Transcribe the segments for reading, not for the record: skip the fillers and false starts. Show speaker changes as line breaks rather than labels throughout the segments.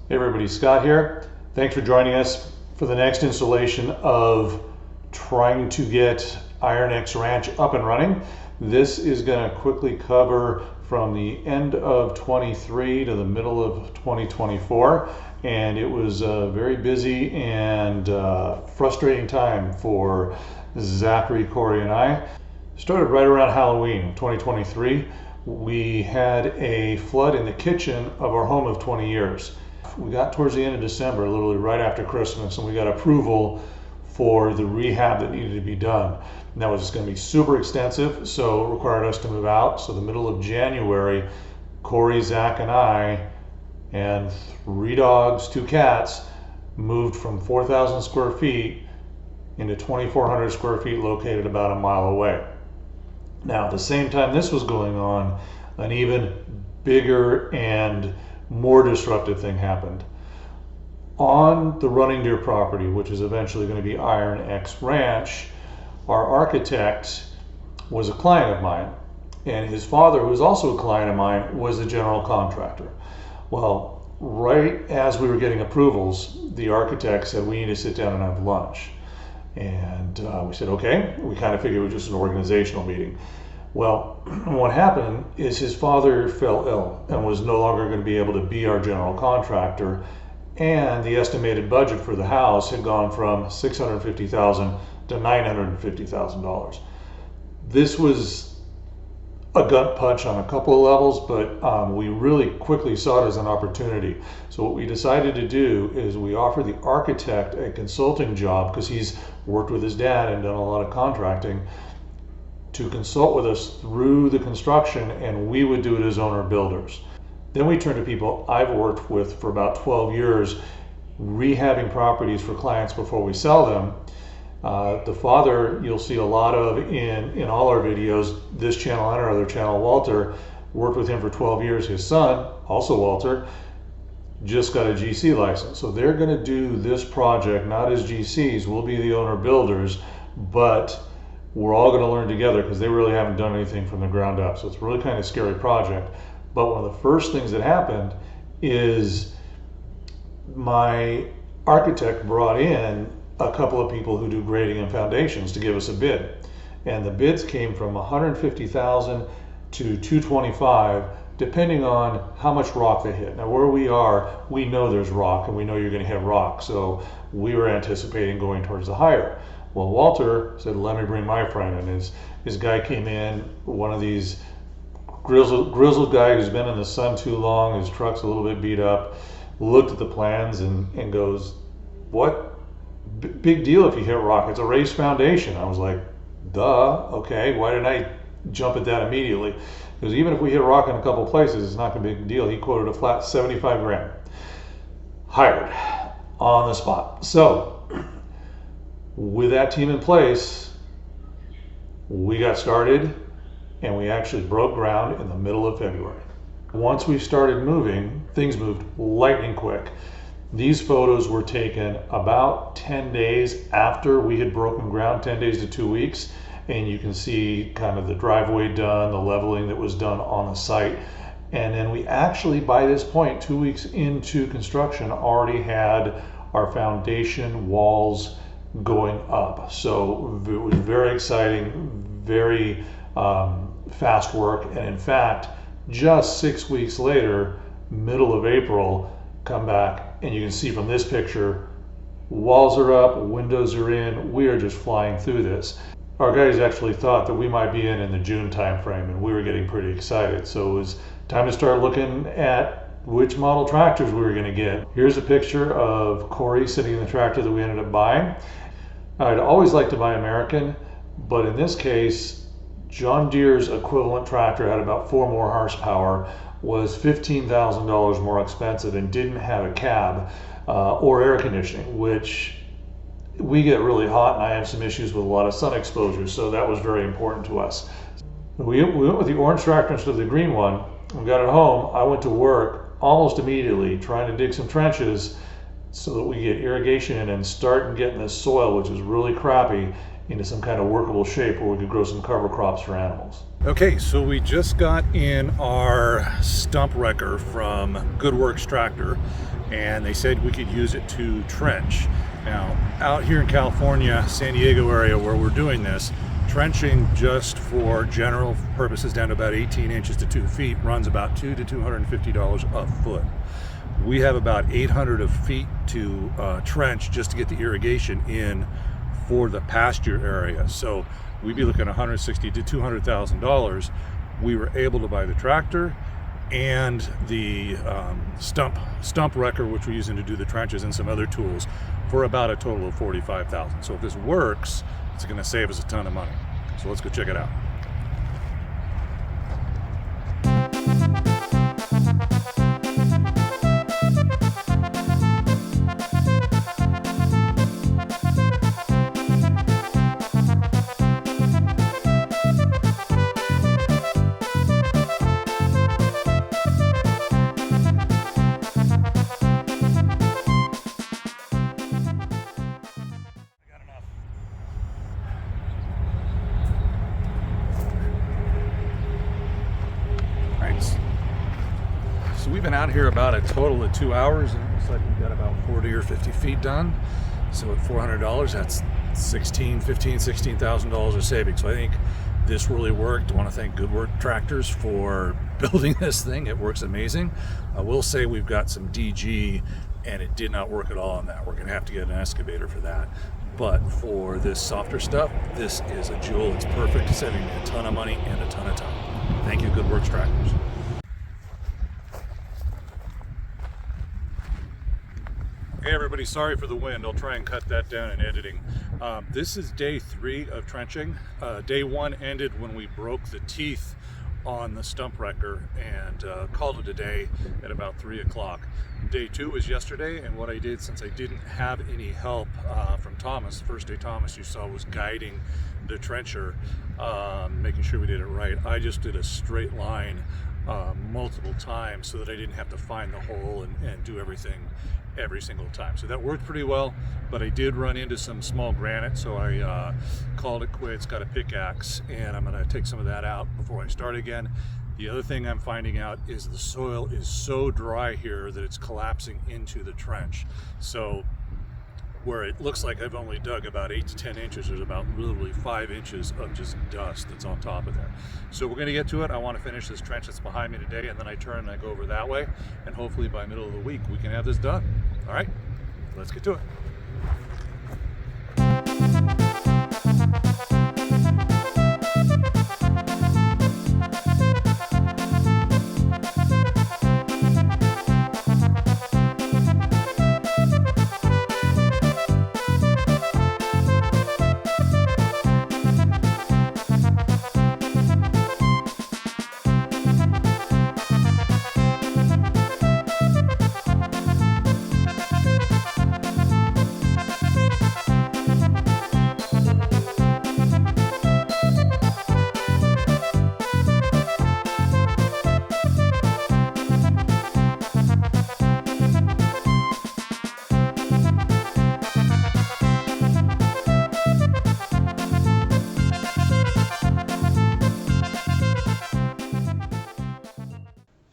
Hey everybody, Scott here. Thanks for joining us for the next installation of trying to get IronXRanch up and running. This is going to quickly cover from the end of 23 to the middle of 2024, and it was a very busy and frustrating time for Zachary, Corey, and I. Started right around Halloween 2023. We had a flood in the kitchen of our home of 20 years. We got towards the end of December, literally right after Christmas, and we got approval for the rehab that needed to be done. And that was going to be super extensive, so it required us to move out. So the middle of January, Corey, Zach, and I, and 3 dogs, 2 cats, moved from 4,000 square feet into 2,400 square feet located about a mile away. Now, at the same time this was going on, an even bigger and more disruptive thing happened. On the Running Deer property, which is eventually going to be IronXRanch, our architect was a client of mine, and his father, who was also a client of mine, was the general contractor. Well, right as we were getting approvals, the architect said we need to sit down and have lunch. And we said, okay. We kind of figured it was just an organizational meeting. Well, what happened is his father fell ill and was no longer going to be able to be our general contractor, and the estimated budget for the house had gone from $650,000 to $950,000. This was a gut punch on a couple of levels, but we really quickly saw it as an opportunity. So what we decided to do is we offered the architect a consulting job, because he's worked with his dad and done a lot of contracting, to consult with us through the construction, and we would do it as owner builders. Then we turned to people I've worked with for about 12 years, rehabbing properties for clients before we sell them. The father you'll see a lot of in all our videos, this channel and our other channel, Walter, worked with him for 12 years. His son, also Walter, just got a GC license. So they're going to do this project not as GCs, we'll be the owner builders, but we're all going to learn together because they really haven't done anything from the ground up. So it's really kind of a scary project. But one of the first things that happened is my architect brought in a couple of people who do grading and foundations to give us a bid. And the bids came from $150,000 to $225,000, depending on how much rock they hit. Now where we are, we know there's rock and we know you're going to hit rock. So we were anticipating going towards the higher. Well, Walter said, let me bring my friend. And his guy came in, one of these grizzled guy who's been in the sun too long, his truck's a little bit beat up, looked at the plans and goes, what big deal if you hit rock? It's a raised foundation. I was like, duh, okay, why didn't I jump at that immediately? Because even if we hit rock in a couple places, it's not gonna be a big deal. He quoted a flat 75 grand. Hired on the spot. So with that team in place, we got started, and we actually broke ground in the middle of February. Once we started moving, things moved lightning quick. These photos were taken about 10 days after we had broken ground, 10 days to 2 weeks, and you can see kind of the driveway done, the leveling that was done on the site. And then we actually, by this point, 2 weeks into construction, already had our foundation walls going up. So it was very exciting, very fast work. And in fact, just 6 weeks later, middle of April, come back and you can see from this picture, walls are up, windows are in, we are just flying through this. Our guys actually thought that we might be in the June time frame, and we were getting pretty excited. So it was time to start looking at which model tractors we were going to get. Here's a picture of Corey sitting in the tractor that we ended up buying. I'd always like to buy American, but in this case, John Deere's equivalent tractor had about 4 more horsepower, was $15,000 more expensive, and didn't have a cab or air conditioning, which we get really hot and I have some issues with a lot of sun exposure, so that was very important to us. We went with the orange tractor instead of the green one. We got it home. I went to work almost immediately trying to dig some trenches. so that we get irrigation in and start getting this soil, which is really crappy, into some kind of workable shape where we could grow some cover crops for animals. Okay, so we just got in our stump wrecker from GoodWorks Tractor, and they said we could use it to trench. Now, out here in California, San Diego area where we're doing this, trenching just for general purposes down to about 18 inches to 2 feet runs about $200 to $250 a foot. We have about 800 of feet to trench just to get the irrigation in for the pasture area. So we'd be looking at $160,000 to $200,000. We were able to buy the tractor and the stump wrecker, which we're using to do the trenches, and some other tools for about a total of $45,000. So if this works, it's going to save us a ton of money. So let's go check it out. So we've been out here about a total of 2 hours, and it looks like we've got about 40 or 50 feet done. So at $400, that's $16,000 of savings. So I think this really worked. I want to thank GoodWorks Tractors for building this thing. It works amazing. I will say we've got some DG, and it did not work at all on that. We're going to have to get an excavator for that. But for this softer stuff, this is a jewel. It's perfect, saving me a ton of money and a ton of time. Thank you, GoodWorks Tractors. Hey everybody, sorry for the wind. I'll try and cut that down in editing. This is day 3 of trenching. Day 1 ended when we broke the teeth on the stump wrecker and called it a day at about 3 o'clock. Day 2 was yesterday, and what I did, since I didn't have any help from Thomas, the first day Thomas you saw was guiding the trencher, making sure we did it right. I just did a straight line multiple times so that I didn't have to find the hole and do everything every single time. So that worked pretty well, but I did run into some small granite, so I called it quits, got a pickaxe, and I'm gonna take some of that out before I start again. The other thing I'm finding out is the soil is so dry here that it's collapsing into the trench. So where it looks like I've only dug about 8 to 10 inches, there's about literally 5 inches of just dust that's on top of there. So we're gonna get to it. I wanna finish this trench that's behind me today, and then I turn and I go over that way, and hopefully by middle of the week we can have this done. All right, let's get to it.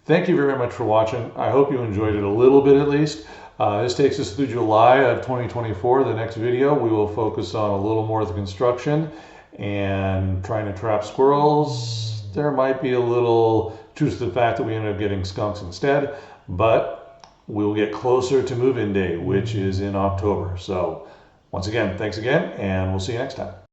Thank you very much for watching. I hope you enjoyed it a little bit at least. This takes us through July of 2024. The next video we will focus on a little more of the construction and trying to trap squirrels. There might be a little truth to the fact that we ended up getting skunks instead, but we'll get closer to move-in day, which is in October. So once again, thanks again, and we'll see you next time.